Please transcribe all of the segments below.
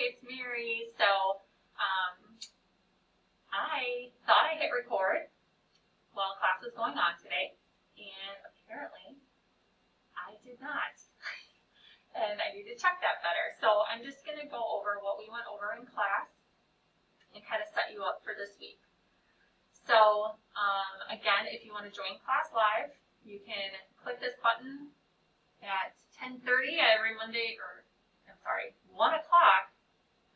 it's Mary. So I thought I hit record while class was going on today, and apparently I did not. And I need to check that better. So I'm just going to go over what we went over in class and kind of set you up for this week. So again, if you want to join class live, you can click this button at 10:30 every Monday, 1 o'clock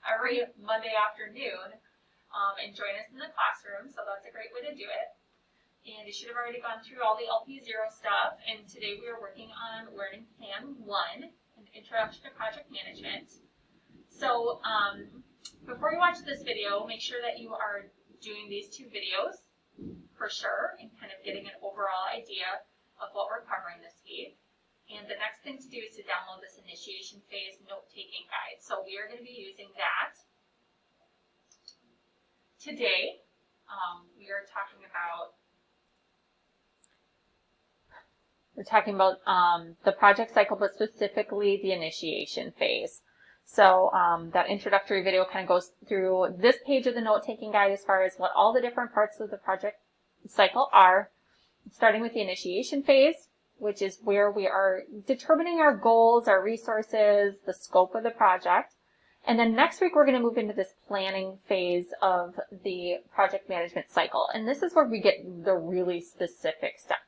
every Monday afternoon, and join us in the classroom. So that's a great way to do it. And you should have already gone through all the LP0 stuff. And today we are working on Learning Plan 1, an Introduction to Project Management. So before you watch this video, make sure that you are doing these two videos for sure and kind of getting an overall idea of what we're covering this week. And the next thing to do is to download this initiation phase note-taking guide. So we are going to be using that. Today, we are talking about the project cycle, but specifically the initiation phase. So that introductory video kind of goes through this page of the note-taking guide as far as what all the different parts of the project cycle are, starting with the initiation phase, which is where we are determining our goals, our resources, the scope of the project. And then next week, we're going to move into this planning phase of the project management cycle. And this is where we get the really specific stuff.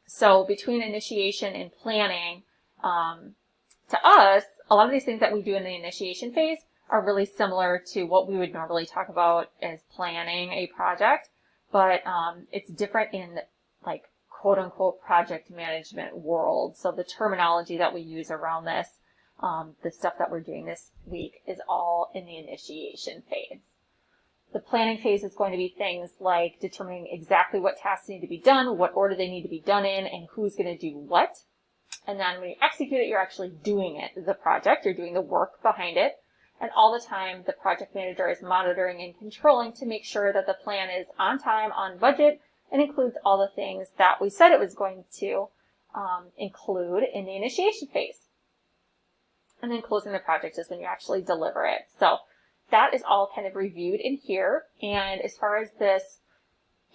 So between initiation and planning, to us, a lot of these things that we do in the initiation phase are really similar to what we would normally talk about as planning a project, but it's different in like quote-unquote project management world. So the terminology that we use around this, the stuff that we're doing this week, is all in the initiation phase. The planning phase is going to be things like determining exactly what tasks need to be done, what order they need to be done in, and who's going to do what. And then when you execute it, you're actually doing it, the project, you're doing the work behind it. And all the time, the project manager is monitoring and controlling to make sure that the plan is on time, on budget, and includes all the things that we said it was going to include in the initiation phase. And then closing the project is when you actually deliver it. So that is all kind of reviewed in here. And as far as this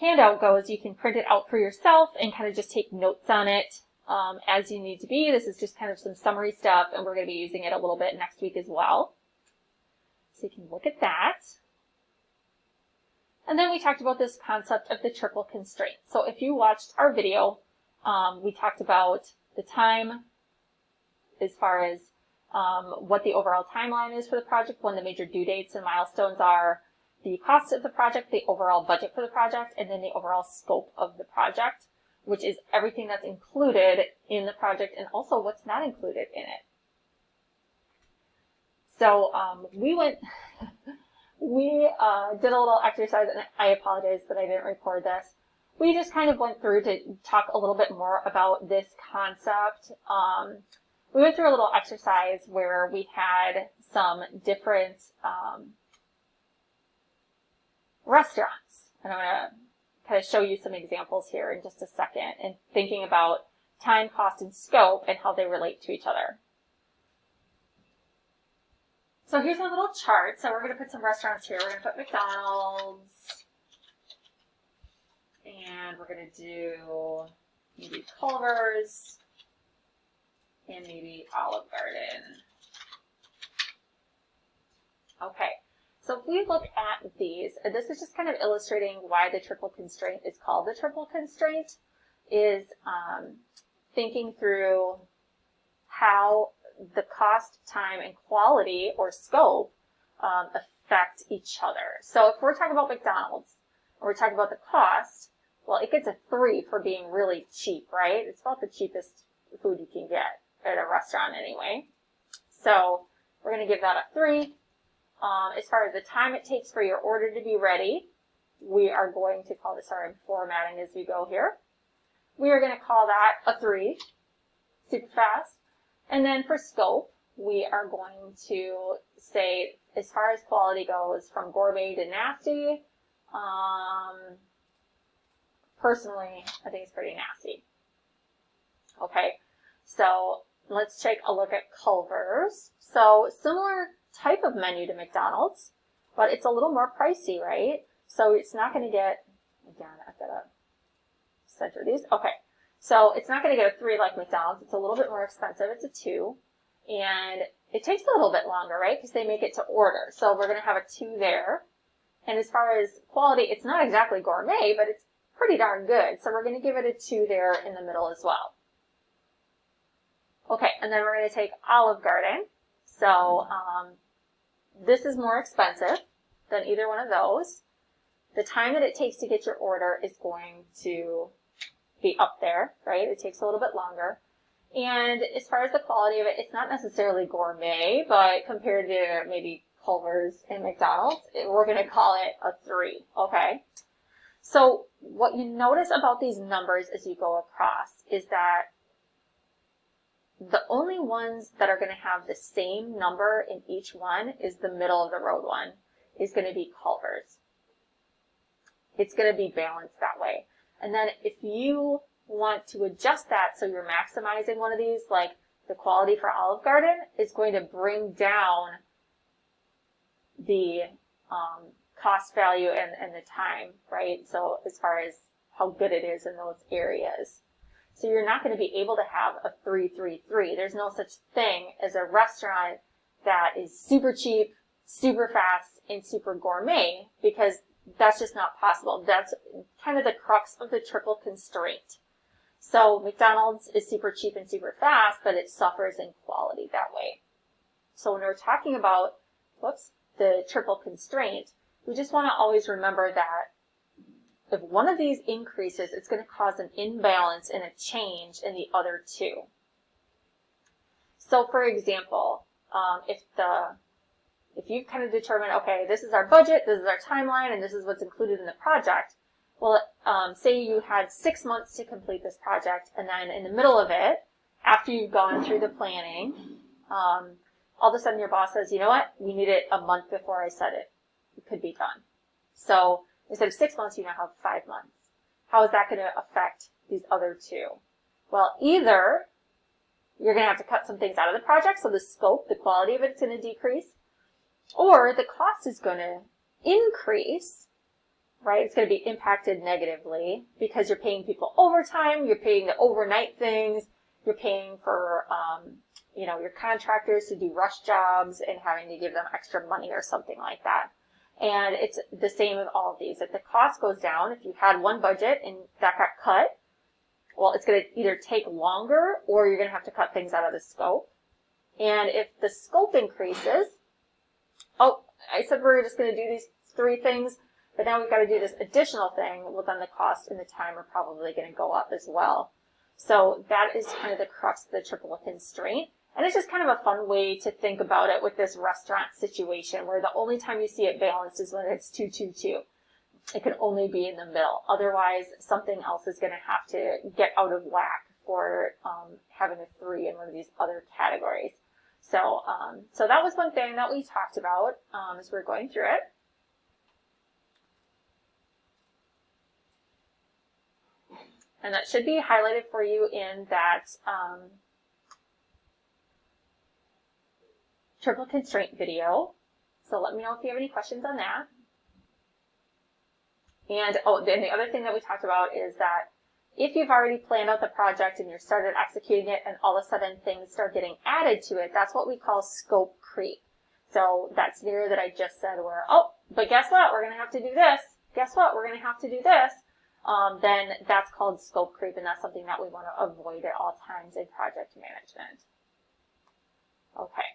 handout goes, you can print it out for yourself and kind of just take notes on it as you need to be. This is just kind of some summary stuff, and we're going to be using it a little bit next week as well. So you can look at that. And then we talked about this concept of the triple constraint. So if you watched our video, we talked about the time as far as what the overall timeline is for the project, when the major due dates and milestones are, the cost of the project, the overall budget for the project, and then the overall scope of the project, which is everything that's included in the project and also what's not included in it. So we did a little exercise, and I apologize that I didn't record this. We just kind of went through to talk a little bit more about this concept. We went through a little exercise where we had some different restaurants, and I'm going to kind of show you some examples here in just a second, and thinking about time, cost, and scope and how they relate to each other. So here's our little chart. So we're going to put some restaurants here. We're going to put McDonald's, and we're going to do maybe Culver's, and maybe Olive Garden. Okay, so if we look at these, this is just kind of illustrating why the triple constraint is called the triple constraint, is thinking through how the cost, time, and quality or scope affect each other. So if we're talking about McDonald's, or we're talking about the cost, well, it gets a 3 for being really cheap, right? It's about the cheapest food you can get at a restaurant anyway. So we're going to give that a 3. As far as the time it takes for your order to be ready, we are going to call this, sorry, I'm formatting as we go here. We are going to call that a 3, super fast. And then for scope, we are going to say, as far as quality goes, from gourmet to nasty, personally, I think it's pretty nasty. Okay, so let's take a look at Culver's. So similar type of menu to McDonald's, but it's a little more pricey, right? So it's not going to get, again, I've got to center these. Okay, so it's not going to get a 3 like McDonald's. It's a little bit more expensive. It's a 2. And it takes a little bit longer, right? Because they make it to order. So we're going to have a 2 there. And as far as quality, it's not exactly gourmet, but it's pretty darn good. So we're going to give it a 2 there in the middle as well. Okay, and then we're going to take Olive Garden. So this is more expensive than either one of those. The time that it takes to get your order is going to be up there, right? It takes a little bit longer. And as far as the quality of it, it's not necessarily gourmet, but compared to maybe Culver's and McDonald's, we're going to call it a 3, okay? So what you notice about these numbers as you go across is that the only ones that are going to have the same number in each one is the middle of the road one, is going to be Culver's. It's going to be balanced that way. And then if you want to adjust that so you're maximizing one of these, like the quality for Olive Garden is going to bring down the cost value and the time, right? So as far as how good it is in those areas. So you're not going to be able to have a 3-3-3. There's no such thing as a restaurant that is super cheap, super fast, and super gourmet, because that's just not possible. That's kind of the crux of the triple constraint. So McDonald's is super cheap and super fast, but it suffers in quality that way. So when we're talking about, the triple constraint, we just want to always remember that if one of these increases, it's going to cause an imbalance and a change in the other 2. So for example, if you've kind of determined, okay, this is our budget, this is our timeline, and this is what's included in the project, well, say you had 6 months to complete this project, and then in the middle of it, after you've gone through the planning, all of a sudden your boss says, you know what, we need it a month before I said it could be done. So instead of 6 months, you now have 5 months. How is that going to affect these other 2? Well, either you're going to have to cut some things out of the project, so the scope, the quality of it is going to decrease, or the cost is going to increase, right? It's going to be impacted negatively because you're paying people overtime, you're paying the overnight things, you're paying for, your contractors to do rush jobs and having to give them extra money or something like that. And it's the same with all of these. If the cost goes down, if you had one budget and that got cut, well, it's going to either take longer or you're going to have to cut things out of the scope. And if the scope increases, I said we're just going to do these 3 things, but now we've got to do this additional thing, well, then the cost and the time are probably going to go up as well. So that is kind of the crux of the triple constraint. And it's just kind of a fun way to think about it with this restaurant situation where the only time you see it balanced is when it's 2-2-2. It can only be in the middle. Otherwise, something else is going to have to get out of whack for having a 3 in one of these other categories. So that was one thing that we talked about as we were going through it. And that should be highlighted for you in that triple constraint video. So let me know if you have any questions on that. And then the other thing that we talked about is that if you've already planned out the project and you've started executing it and all of a sudden things start getting added to it, that's what we call scope creep. So that scenario that I just said where, but guess what? We're going to have to do this. Guess what? We're going to have to do this. Then that's called scope creep, and that's something that we want to avoid at all times in project management. Okay.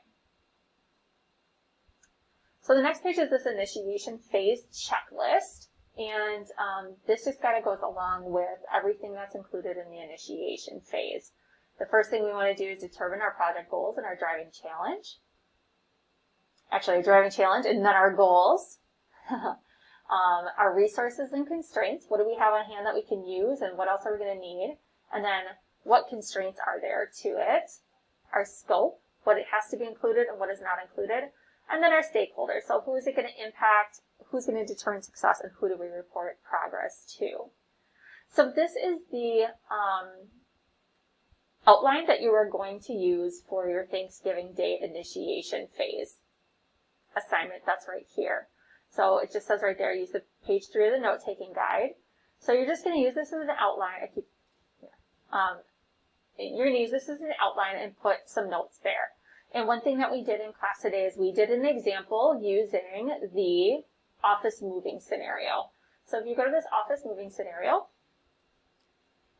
So the next page is this initiation phase checklist, and this just kind of goes along with everything that's included in the initiation phase. The first thing we want to do is determine our project goals and our driving challenge. Actually, our driving challenge and then our goals. Our resources and constraints. What do we have on hand that we can use, and what else are we going to need? And then what constraints are there to it? Our scope, what it has to be included and what is not included. And then our stakeholders. So who is it going to impact? Who's going to determine success? And who do we report progress to? So this is the outline that you are going to use for your Thanksgiving Day initiation phase. assignment that's right here. So it just says right there, use the page 3 of the note-taking guide. So you're just going to use this as an outline. You're going to use this as an outline and put some notes there. And one thing that we did in class today is we did an example using the office moving scenario. So if you go to this office moving scenario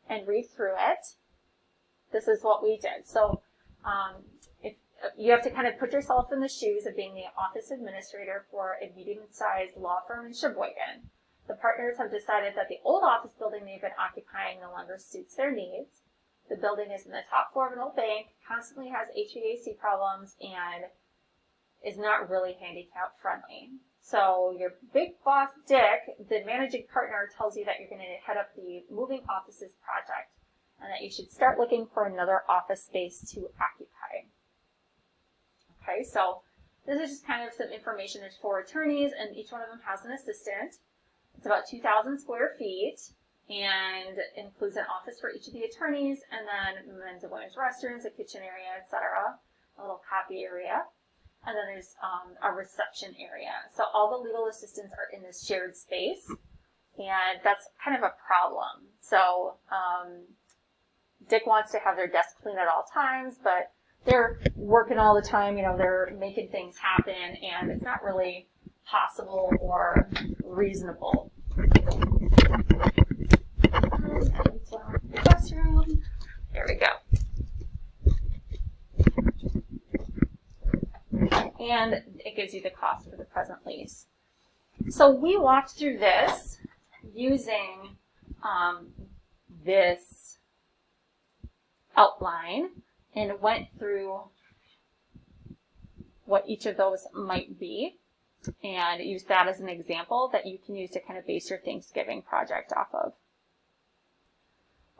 and read through it, this is what we did. So if you have to kind of put yourself in the shoes of being the office administrator for a medium-sized law firm in Sheboygan. The partners have decided that the old office building they've been occupying no longer suits their needs. The building is in the top floor of an old bank, constantly has HVAC problems, and is not really handicap friendly. So your big boss, Dick, the managing partner, tells you that you're going to head up the moving offices project and that you should start looking for another office space to occupy. Okay, so this is just kind of some information. There's 4 attorneys, and each one of them has an assistant. It's about 2,000 square feet and includes an office for each of the attorneys, and then men's and women's restrooms, a kitchen area, etc., a little copy area. And then there's a reception area. So all the legal assistants are in this shared space, and that's kind of a problem. So Dick wants to have their desk clean at all times, but they're working all the time, you know, they're making things happen, and it's not really possible or reasonable. There we go. And it gives you the cost for the present lease. So we walked through this using this outline and went through what each of those might be and used that as an example that you can use to kind of base your Thanksgiving project off of.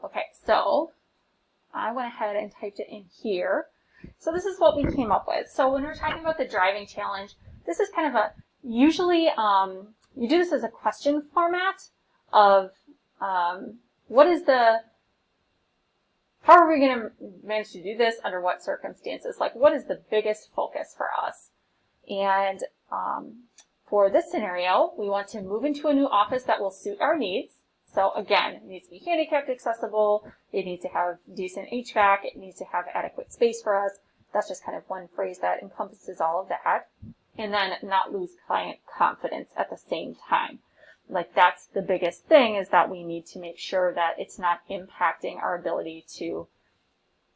Okay, so I went ahead and typed it in here. So this is what we came up with. So when we're talking about the driving challenge, this is kind of a, usually you do this as a question format of what is the, how are we going to manage to do this under what circumstances? Like, what is the biggest focus for us? And for this scenario, we want to move into a new office that will suit our needs. So again, it needs to be handicapped accessible, it needs to have decent HVAC, it needs to have adequate space for us. That's just kind of one phrase that encompasses all of that. And then not lose client confidence at the same time. Like, that's the biggest thing, is that we need to make sure that it's not impacting our ability to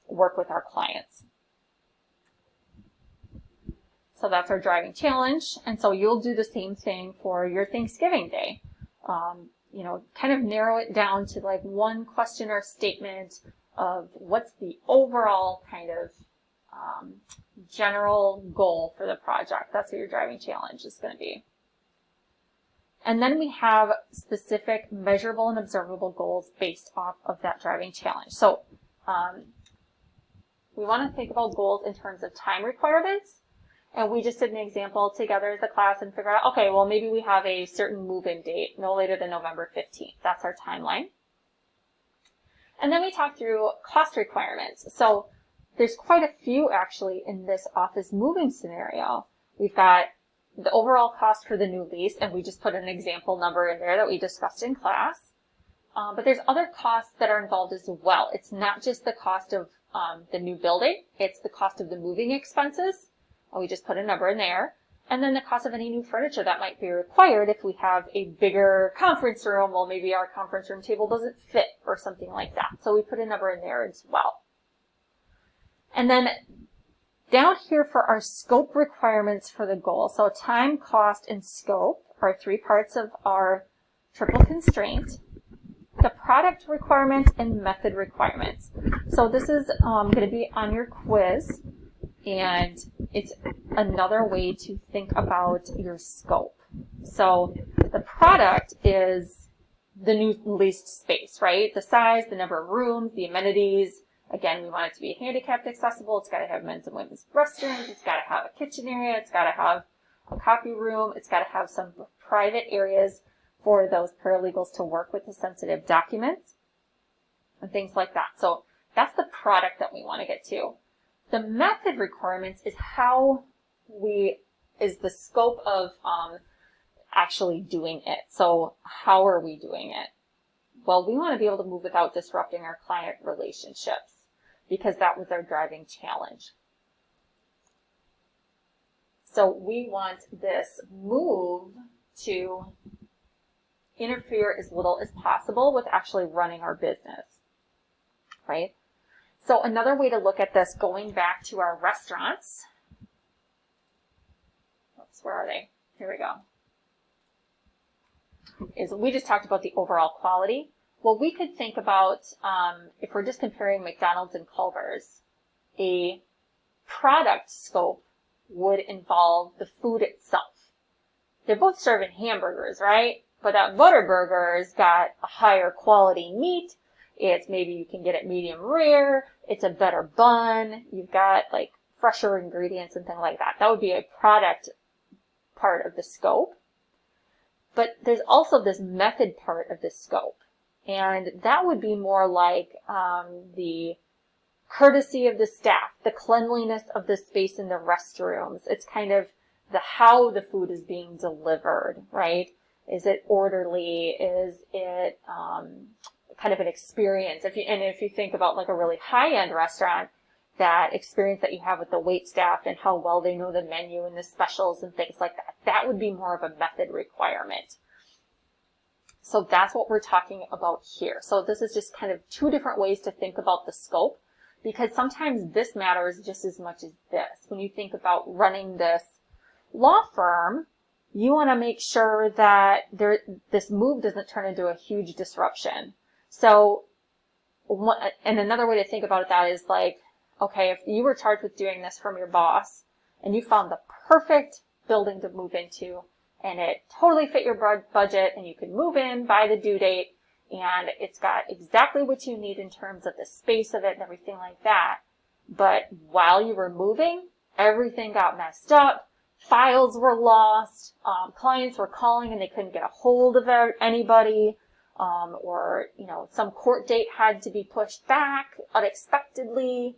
work with our clients. So that's our driving challenge. And so you'll do the same thing for your Thanksgiving Day. You know, kind of narrow it down to like one question or statement of what's the overall kind of general goal for the project. That's what your driving challenge is going to be. And then we have specific measurable and observable goals based off of that driving challenge. So we want to think about goals in terms of time requirements. And we just did an example together as a class and figured out, okay, well, maybe we have a certain move-in date, no later than November 15th. That's our timeline. And then we talked through cost requirements. So there's quite a few actually in this office moving scenario. We've got the overall cost for the new lease, and we just put an example number in there that we discussed in class. But there's other costs that are involved as well. It's not just the cost of the new building, it's the cost of the moving expenses. We just put a number in there. And then the cost of any new furniture that might be required if we have a bigger conference room. Well, maybe our conference room table doesn't fit or something like that. So we put a number in there as well. And then down here for our scope requirements for the goal. So time, cost, and scope are 3 parts of our triple constraint. The product requirement and method requirements. So this is going to be on your quiz. And it's another way to think about your scope. So the product is the new leased space, right? The size, the number of rooms, the amenities. Again, we want it to be handicapped accessible. It's got to have men's and women's restrooms. It's got to have a kitchen area. It's got to have a copy room. It's got to have some private areas for those paralegals to work with the sensitive documents and things like that. So that's the product that we want to get to. The method requirements is is the scope of actually doing it. So how are we doing it? Well, we want to be able to move without disrupting our client relationships, because that was our driving challenge. So we want this move to interfere as little as possible with actually running our business, right? So another way to look at this, going back to our restaurants, oops, where are they? Here we go. Is we just talked about the overall quality. Well, we could think about, if we're just comparing McDonald's and Culver's, a product scope would involve the food itself. They're both serving hamburgers, right? But that Butterburger's got a higher quality meat. It's maybe you can get it medium rare. It's a better bun. You've got like fresher ingredients and things like that. That would be a product part of the scope. But there's also this method part of the scope. And that would be more like the courtesy of the staff, the cleanliness of the space in the restrooms. It's kind of the how the food is being delivered, right? Is it orderly? Is it kind of an experience? If you think about like a really high-end restaurant, that experience that you have with the wait staff and how well they know the menu and the specials and things like that, that would be more of a method requirement. So that's what we're talking about here. So this is just kind of two different ways to think about the scope, because sometimes this matters just as much as this. When you think about running this law firm, you want to make sure that this move doesn't turn into a huge disruption. So, and another way to think about that is like, okay, if you were charged with doing this from your boss and you found the perfect building to move into and it totally fit your budget and you could move in by the due date and it's got exactly what you need in terms of the space of it and everything like that. But while you were moving, everything got messed up. Files were lost. Clients were calling and they couldn't get a hold of anybody. Or, some court date had to be pushed back unexpectedly.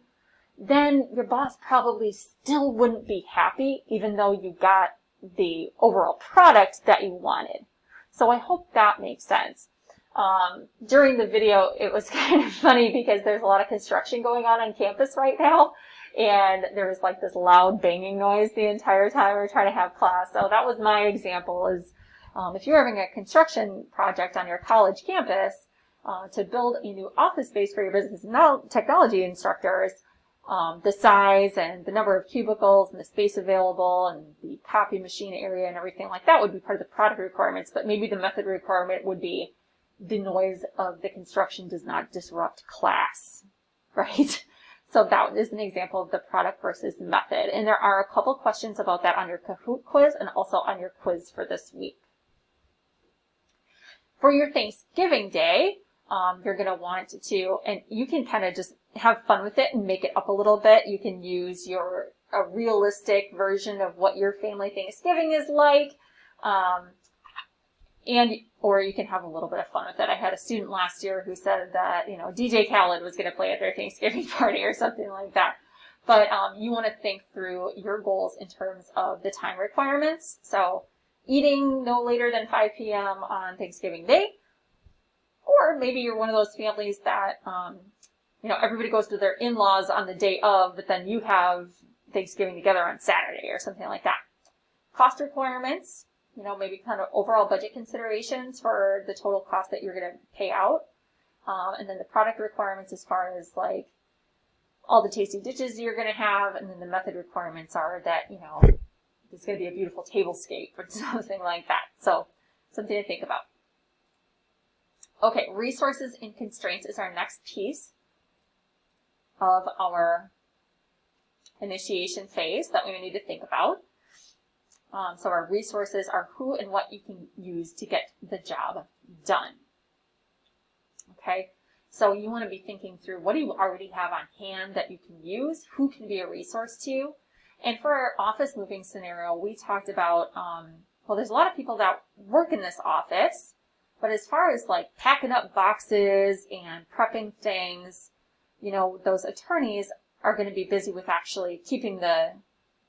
Then your boss probably still wouldn't be happy, even though you got the overall product that you wanted. So I hope that makes sense. During the video, it was kind of funny because there's a lot of construction going on campus right now. And there was like this loud banging noise the entire time we were trying to have class. So that was my example is, if you're having a construction project on your college campus, to build a new office space for your business and technology instructors, the size and the number of cubicles and the space available and the copy machine area and everything like that would be part of the product requirements, but maybe the method requirement would be the noise of the construction does not disrupt class, right? So that is an example of the product versus method. And there are a couple questions about that on your Kahoot quiz and also on your quiz for this week. For your Thanksgiving Day, you're going to want to, and you can kind of just have fun with it and make it up a little bit. You can use a realistic version of what your family Thanksgiving is like, or you can have a little bit of fun with it. I had a student last year who said that, DJ Khaled was going to play at their Thanksgiving party or something like that. But you want to think through your goals in terms of the time requirements. So eating no later than 5 p.m. on Thanksgiving Day, or maybe you're one of those families that, everybody goes to their in-laws on the day of, but then you have Thanksgiving together on Saturday or something like that. Cost requirements, maybe kind of overall budget considerations for the total cost that you're going to pay out. And then the product requirements as far as like all the tasty dishes you're going to have. And then the method requirements are that, there's going to be a beautiful tablescape or something like that. So something to think about. Okay, resources and constraints is our next piece of our initiation phase that we need to think about. So our resources are who and what you can use to get the job done. Okay, so you want to be thinking through what do you already have on hand that you can use, who can be a resource to. And for our office moving scenario, we talked about, there's a lot of people that work in this office, but as far as like packing up boxes and prepping things, those attorneys are going to be busy with actually keeping the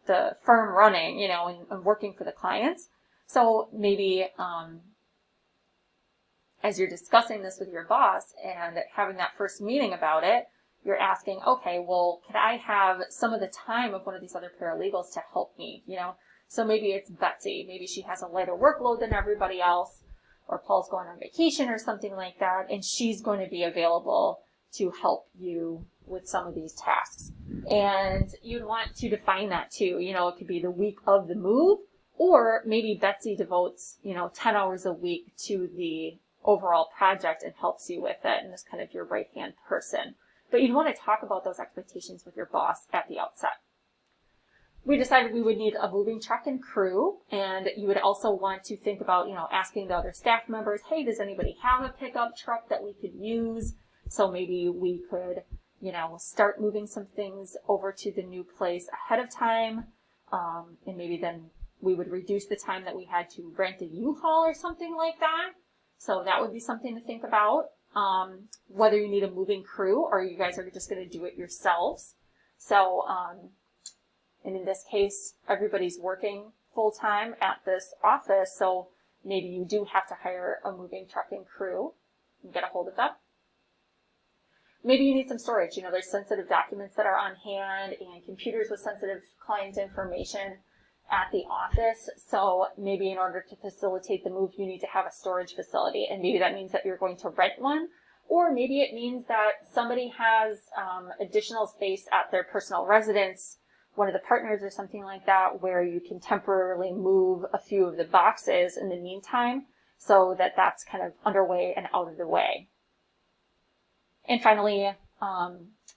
the firm running, you know, and working for the clients. So maybe as you're discussing this with your boss and having that first meeting about it, you're asking, okay, well, could I have some of the time of one of these other paralegals to help me, you know? So maybe it's Betsy. Maybe she has a lighter workload than everybody else, or Paul's going on vacation or something like that, and she's going to be available to help you with some of these tasks. And you'd want to define that too. You know, it could be the week of the move, or maybe Betsy devotes, you know, 10 hours a week to the overall project and helps you with it and is kind of your right-hand person. But you'd want to talk about those expectations with your boss at the outset. We decided we would need a moving truck and crew, and you would also want to think about, you know, asking the other staff members, hey, does anybody have a pickup truck that we could use? So maybe we could, you know, start moving some things over to the new place ahead of time, and maybe then we would reduce the time that we had to rent a U-Haul or something like that. So that would be something to think about. Whether you need a moving crew or you guys are just going to do it yourselves. So, and in this case, everybody's working full-time at this office, so maybe you do have to hire a moving truck and crew and get a hold of them. Maybe you need some storage. You know, there's sensitive documents that are on hand and computers with sensitive client information at the office. So maybe in order to facilitate the move, you need to have a storage facility. And maybe that means that you're going to rent one. Or maybe it means that somebody has additional space at their personal residence, one of the partners or something like that, where you can temporarily move a few of the boxes in the meantime so that that's kind of underway and out of the way. And finally,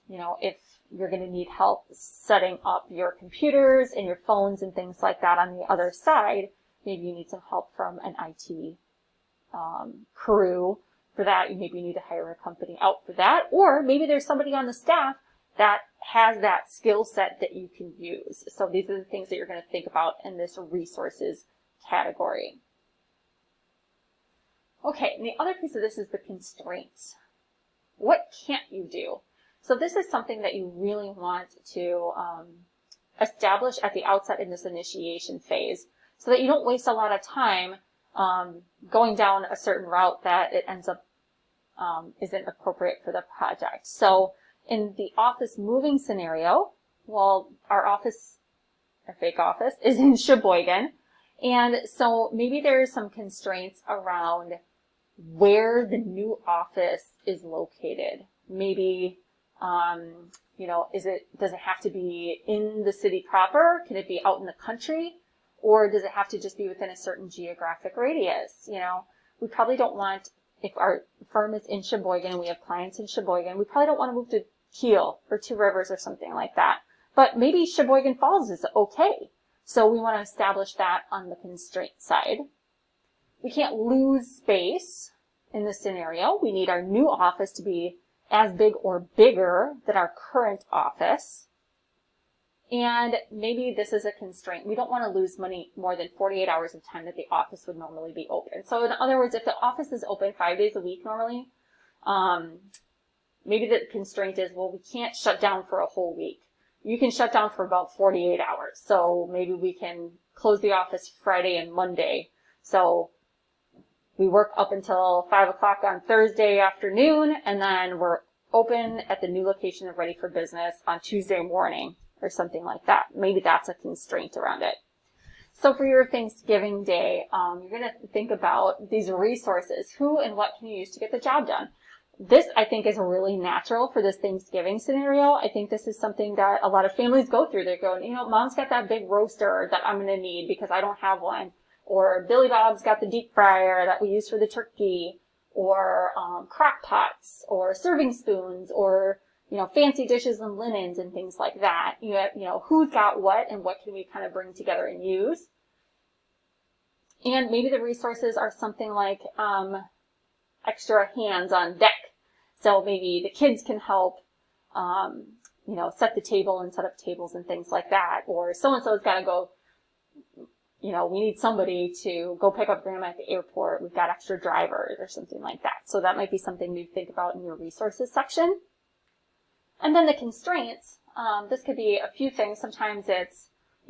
you know, if you're going to need help setting up your computers and your phones and things like that on the other side, maybe you need some help from an IT crew for that. You maybe need to hire a company out for that. Or maybe there's somebody on the staff that has that skill set that you can use. So these are the things that you're going to think about in this resources category. Okay, and the other piece of this is the constraints. What can't you do? So this is something that you really want to establish at the outset in this initiation phase so that you don't waste a lot of time going down a certain route that it ends up isn't appropriate for the project. So in the office moving scenario, well, our fake office, is in Sheboygan. And so maybe there's some constraints around where the new office is located. Maybe, you know, does it have to be in the city proper? Can it be out in the country? Or does it have to just be within a certain geographic radius? You know, we probably don't want, if our firm is in Sheboygan and we have clients in Sheboygan, we probably don't want to move to Kiel or Two Rivers or something like that. But maybe Sheboygan Falls is okay. So we want to establish that on the constraint side. We can't lose space in this scenario. We need our new office to be as big or bigger than our current office. And maybe this is a constraint. We don't want to lose money more than 48 hours of time that the office would normally be open. So in other words, if the office is open 5 days a week normally, maybe the constraint is, well, we can't shut down for a whole week. You can shut down for about 48 hours. So maybe we can close the office Friday and Monday. So we work up until 5 o'clock on Thursday afternoon, and then we're open at the new location and ready for business on Tuesday morning or something like that. Maybe that's a constraint around it. So for your Thanksgiving Day, you're going to think about these resources. Who and what can you use to get the job done? This, I think, is really natural for this Thanksgiving scenario. I think this is something that a lot of families go through. They're going, you know, Mom's got that big roaster that I'm going to need because I don't have one. Or Billy Bob's got the deep fryer that we use for the turkey. Or crock pots, or serving spoons, or, you know, fancy dishes and linens and things like that. You know, who's got what and what can we kind of bring together and use. And maybe the resources are something like extra hands on deck. So maybe the kids can help, you know, set the table and set up tables and things like that. Or so-and-so's got to go, you know, we need somebody to go pick up grandma at the airport. We've got extra drivers or something like that. So that might be something to think about in your resources section. And then the constraints, this could be a few things. Sometimes it's,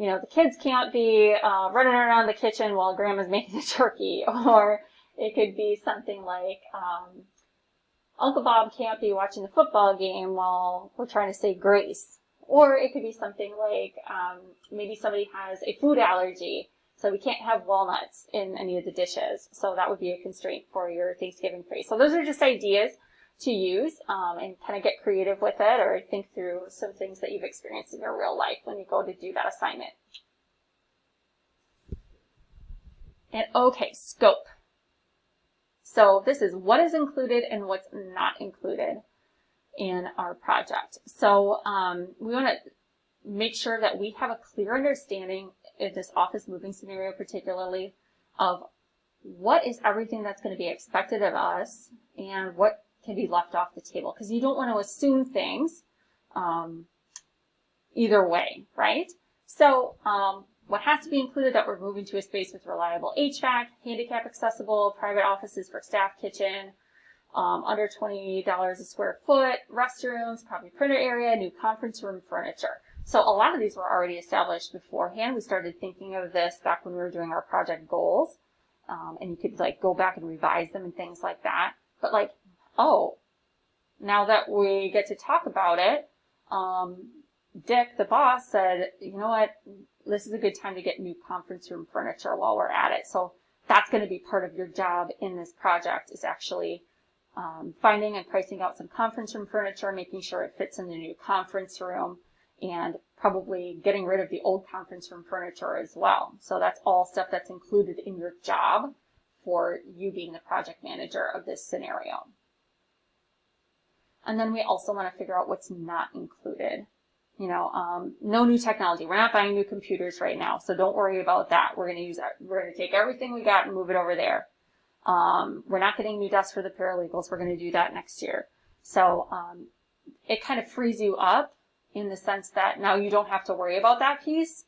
the kids can't be running around the kitchen while grandma's making the turkey, or it could be something like Uncle Bob can't be watching the football game while we're trying to say grace. Or it could be something like maybe somebody has a food allergy, so we can't have walnuts in any of the dishes. So that would be a constraint for your Thanksgiving feast. So those are just ideas to use and kind of get creative with it, or think through some things that you've experienced in your real life when you go to do that assignment. And okay, scope. So this is what is included and what's not included in our project. So we want to make sure that we have a clear understanding in this office moving scenario particularly of what is everything that's going to be expected of us and what can be left off the table, because you don't want to assume things either way, right? So what has to be included: that we're moving to a space with reliable HVAC, handicap accessible, private offices for staff, kitchen, under $20 a square foot, restrooms, copy printer area, new conference room furniture. So a lot of these were already established beforehand. We started thinking of this back when we were doing our project goals. And you could go back and revise them and things like that. But now that we get to talk about it, Dick, the boss, said, you know what, this is a good time to get new conference room furniture while we're at it. So that's going to be part of your job in this project, is actually finding and pricing out some conference room furniture, making sure it fits in the new conference room, and probably getting rid of the old conference room furniture as well. So that's all stuff that's included in your job for you being the project manager of this scenario. And then we also want to figure out what's not included. No new technology. We're not buying new computers right now, so don't worry about that. We're going to take everything we got and move it over there. We're not getting new desks for the paralegals. We're going to do that next year. So it kind of frees you up in the sense that now you don't have to worry about that piece.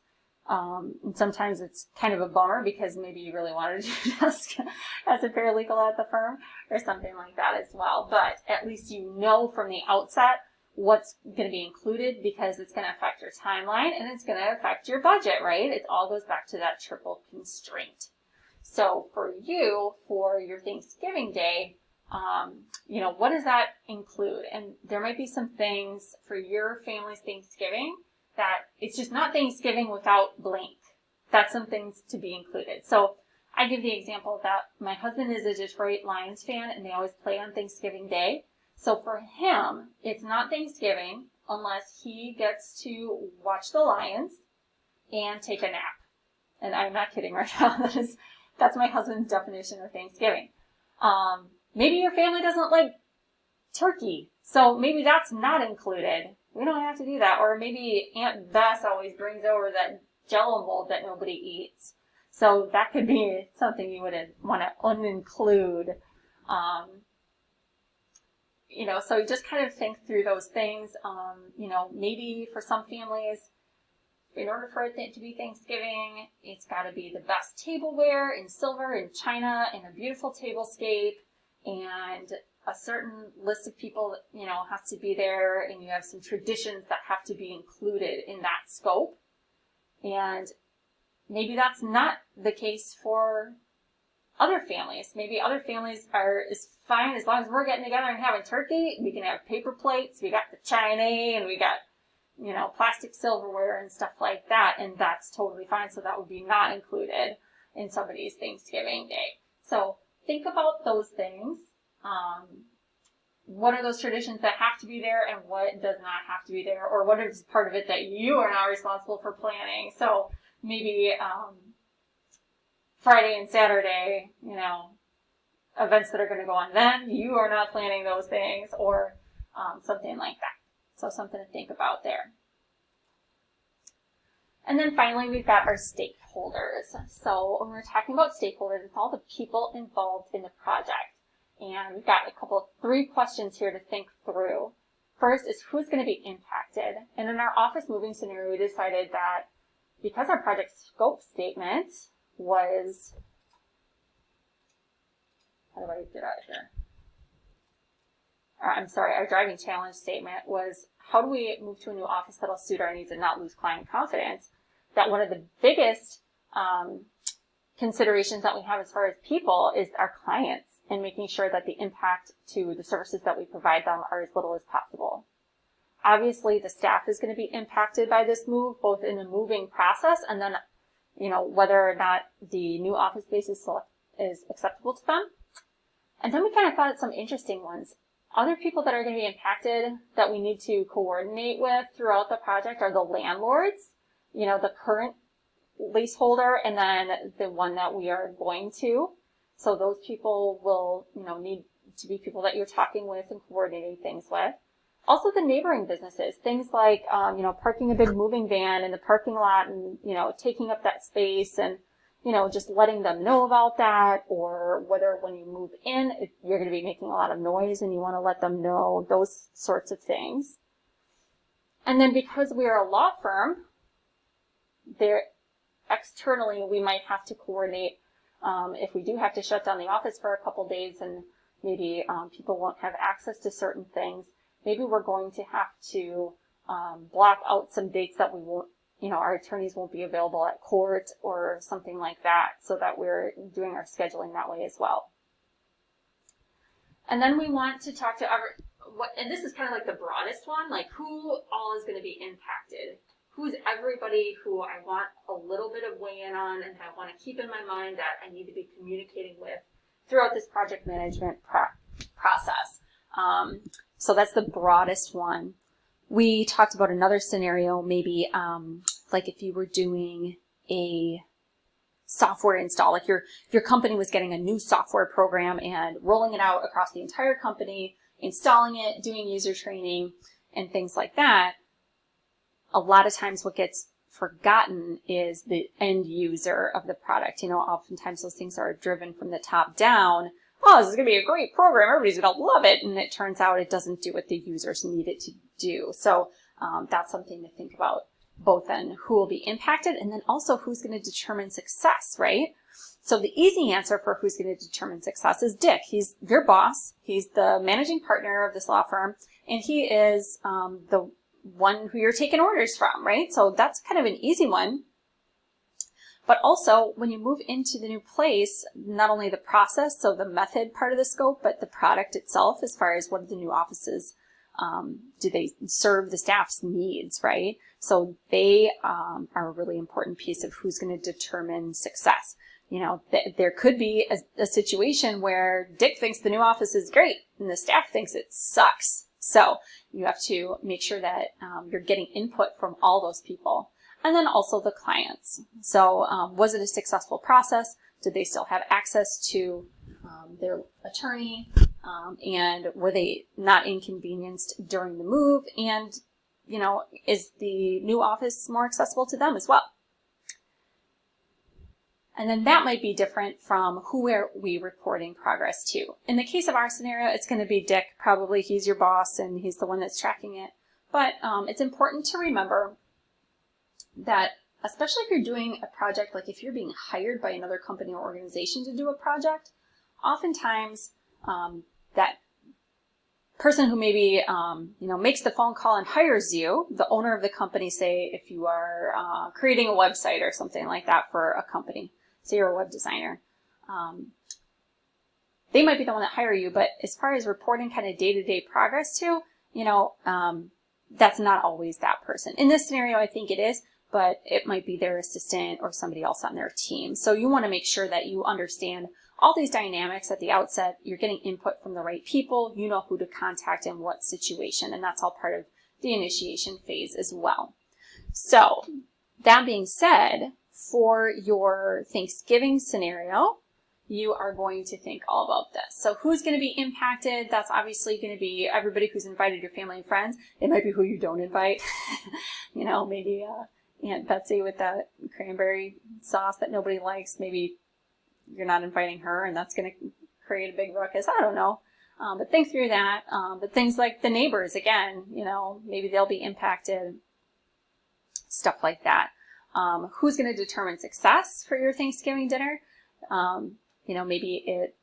And sometimes it's kind of a bummer because maybe you really wanted to do desk as a paralegal at the firm or something like that as well. But at least you know from the outset what's going to be included, because it's going to affect your timeline and it's going to affect your budget, right? It all goes back to that triple constraint. So for you, for your Thanksgiving Day, what does that include? And there might be some things for your family's Thanksgiving that it's just not Thanksgiving without blank. That's some things to be included. So I give the example that my husband is a Detroit Lions fan and they always play on Thanksgiving Day. So for him, it's not Thanksgiving unless he gets to watch the Lions and take a nap. And I'm not kidding right now. That's my husband's definition of Thanksgiving. Maybe your family doesn't like turkey, so maybe that's not included. We don't have to do that. Or maybe Aunt Bess always brings over that Jell-O mold that nobody eats. So that could be something you would want to uninclude. So you just kind of think through those things. Maybe for some families, in order for it to be Thanksgiving, it's got to be the best tableware in silver and china and a beautiful tablescape, and a certain list of people, has to be there, and you have some traditions that have to be included in that scope. And maybe that's not the case for other families. Maybe other families is fine as long as we're getting together and having turkey. We can have paper plates, we got the china, and we got plastic silverware and stuff like that, and that's totally fine. So that would be not included in somebody's Thanksgiving Day. So think about those things. What are those traditions that have to be there and what does not have to be there, or what is part of it that you are not responsible for planning? So maybe Friday and Saturday, events that are going to go on then, you are not planning those things, or something like that. So something to think about there. And then finally, we've got our stakeholders. So when we're talking about stakeholders, it's all the people involved in the project. And we've got three questions here to think through. First is who's going to be impacted. And in our office moving scenario, we decided that because our project scope statement was, how do I get out of here? Our driving challenge statement was, how do we move to a new office that'll suit our needs and not lose client confidence? that one of the biggest considerations that we have as far as people is our clients, and making sure that the impact to the services that we provide them are as little as possible. Obviously, the staff is going to be impacted by this move, both in the moving process and then, whether or not the new office space is acceptable to them. And then we kind of thought of some interesting ones. Other people that are going to be impacted that we need to coordinate with throughout the project are the landlords, the current leaseholder, and then the one that we are going to. So those people will, need to be people that you're talking with and coordinating things with. Also the neighboring businesses, things like, parking a big moving van in the parking lot and, taking up that space and, just letting them know about that, or whether when you move in, if you're going to be making a lot of noise and you want to let them know, those sorts of things. And then because we are a law firm, externally we might have to coordinate if we do have to shut down the office for a couple days and maybe people won't have access to certain things. Maybe we're going to have to block out some dates that we won't, our attorneys won't be available at court or something like that, so that we're doing our scheduling that way as well. And then we want to talk to and this is kind of like the broadest one, like who all is going to be impacted. Who's everybody who I want a little bit of weigh-in on and I want to keep in my mind that I need to be communicating with throughout this project management process. So that's the broadest one. We talked about another scenario, maybe like if you were doing a software install, like your company was getting a new software program and rolling it out across the entire company, installing it, doing user training, and things like that. A lot of times what gets forgotten is the end user of the product. Oftentimes those things are driven from the top down. Oh, this is going to be a great program. Everybody's going to love it. And it turns out it doesn't do what the users need it to do. So that's something to think about, both in who will be impacted and then also who's going to determine success, right? So the easy answer for who's going to determine success is Dick. He's your boss. He's the managing partner of this law firm, and he is the one who you're taking orders from, right? So that's kind of an easy one. But also, when you move into the new place, not only the process, so the method part of the scope, but the product itself, as far as what are the new offices, do they serve the staff's needs, right? So they are a really important piece of who's going to determine success. There could be a situation where Dick thinks the new office is great and the staff thinks it sucks. So you have to make sure that you're getting input from all those people. And then also the clients. So was it a successful process? Did they still have access to their attorney? And were they not inconvenienced during the move? And, is the new office more accessible to them as well? And then that might be different from who are we reporting progress to. In the case of our scenario, it's going to be Dick. Probably he's your boss and he's the one that's tracking it. But it's important to remember that, especially if you're doing a project, like if you're being hired by another company or organization to do a project, oftentimes that person who maybe makes the phone call and hires you, the owner of the company, say if you are creating a website or something like that for a company, say you're a web designer, they might be the one that hire you, but as far as reporting kind of day-to-day progress to, that's not always that person. In this scenario, I think it is, but it might be their assistant or somebody else on their team. So you want to make sure that you understand all these dynamics at the outset. You're getting input from the right people. You know who to contact in what situation, and that's all part of the initiation phase as well. So that being said, for your Thanksgiving scenario, you are going to think all about this. So who's going to be impacted? That's obviously going to be everybody who's invited, your family and friends. It might be who you don't invite. Maybe Aunt Betsy with that cranberry sauce that nobody likes. Maybe you're not inviting her, and that's going to create a big ruckus. I don't know. But think through that. But things like the neighbors, again, maybe they'll be impacted. Stuff like that. Who's going to determine success for your Thanksgiving dinner? Maybe it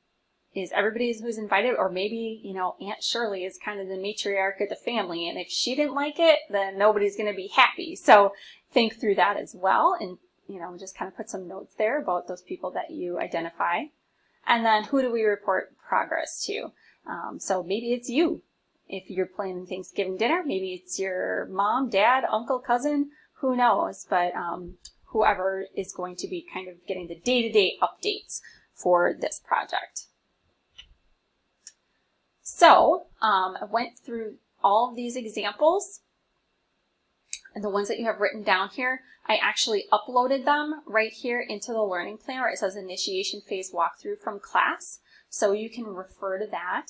is everybody who's invited, or maybe, Aunt Shirley is kind of the matriarch of the family, and if she didn't like it, then nobody's going to be happy. So think through that as well, and just kind of put some notes there about those people that you identify. And then who do we report progress to? So maybe it's you. If you're planning Thanksgiving dinner, maybe it's your mom, dad, uncle, cousin, who knows, but whoever is going to be kind of getting the day-to-day updates for this project. So I went through all of these examples, and the ones that you have written down here, I actually uploaded them right here into the learning plan where it says initiation phase walkthrough from class, so you can refer to that.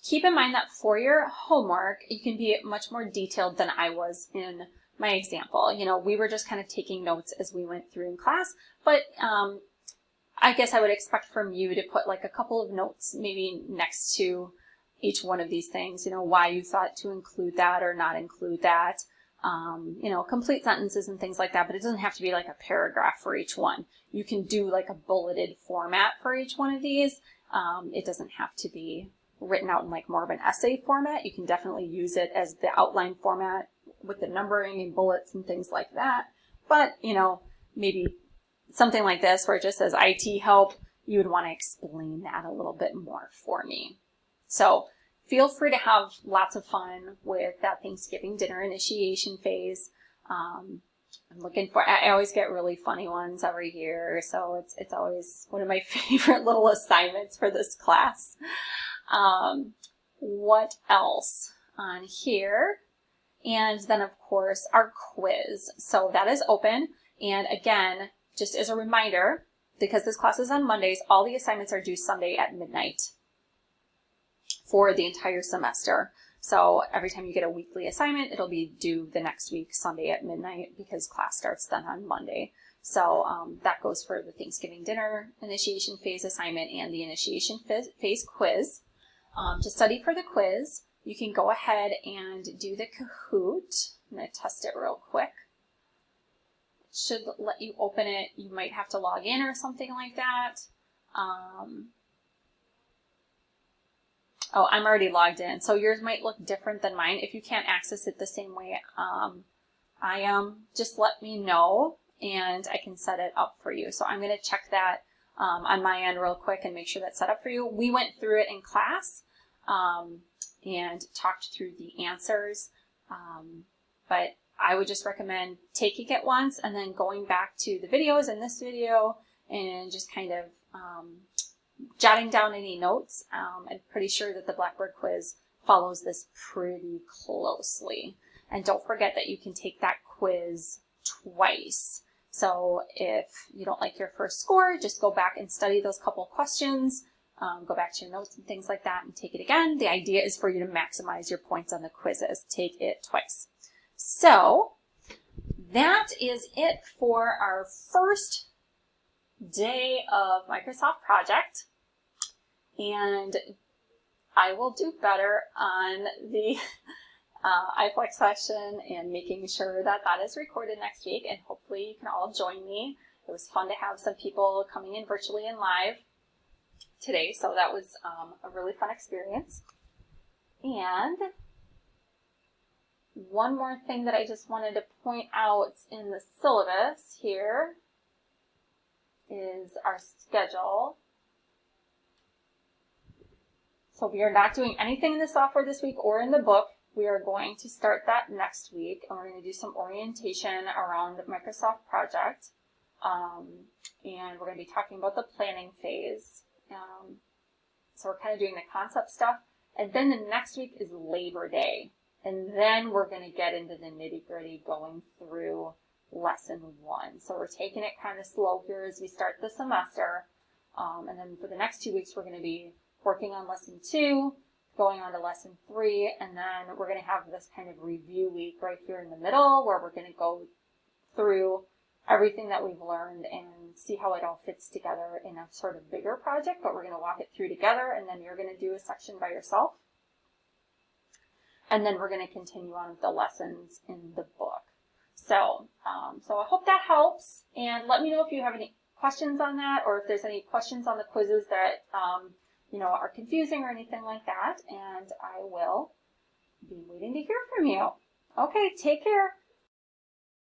Keep in mind that for your homework, you can be much more detailed than I was in my example. We were just kind of taking notes as we went through in class, but I guess I would expect from you to put like a couple of notes maybe next to each one of these things, why you thought to include that or not include that, complete sentences and things like that, but it doesn't have to be like a paragraph for each one. You can do like a bulleted format for each one of these. It doesn't have to be written out in like more of an essay format. You can definitely use it as the outline format with the numbering and bullets and things like that. But, maybe something like this where it just says IT help, you would want to explain that a little bit more for me. So feel free to have lots of fun with that Thanksgiving dinner initiation phase. I'm looking for, I always get really funny ones every year, so it's always one of my favorite little assignments for this class. What else on here? And then of course our quiz. So that is open, and again, just as a reminder, because this class is on Mondays, all the assignments are due Sunday at midnight for the entire semester. So every time you get a weekly assignment, it'll be due the next week, Sunday at midnight, because class starts then on Monday. So that goes for the Thanksgiving dinner initiation phase assignment and the initiation phase quiz. To study for the quiz, you can go ahead and do the Kahoot. I'm going to test it real quick. It should let you open it. You might have to log in or something like that. Oh, I'm already logged in, so yours might look different than mine. If you can't access it the same way I am, just let me know and I can set it up for you. So I'm going to check that on my end real quick and make sure that's set up for you. We went through it in class and talked through the answers, but I would just recommend taking it once and then going back to the videos in this video and just kind of jotting down any notes. I'm pretty sure that the Blackboard quiz follows this pretty closely. And don't forget that you can take that quiz twice. So if you don't like your first score, just go back and study those couple questions, go back to your notes and things like that and take it again. The idea is for you to maximize your points on the quizzes. Take it twice. So that is it for our first day of Microsoft Project. And I will do better on the iFlex session and making sure that that is recorded next week, and hopefully you can all join me. It was fun to have some people coming in virtually and live today, so that was a really fun experience. And one more thing that I just wanted to point out in the syllabus here is our schedule. So we are not doing anything in the software this week or in the book. We are going to start that next week, and we're going to do some orientation around the Microsoft Project. And we're going to be talking about the planning phase. So we're kind of doing the concept stuff. And then the next week is Labor Day. And then we're going to get into the nitty-gritty going through lesson 1. So we're taking it kind of slow here as we start the semester. And then for the next 2 weeks, we're going to be working on lesson 2, going on to lesson 3, and then we're going to have this kind of review week right here in the middle where we're going to go through everything that we've learned and see how it all fits together in a sort of bigger project, but we're going to walk it through together, and then you're going to do a section by yourself. And then we're going to continue on with the lessons in the book. So, so I hope that helps, and let me know if you have any questions on that, or if there's any questions on the quizzes that are confusing or anything like that, and I will be waiting to hear from you. Okay, take care.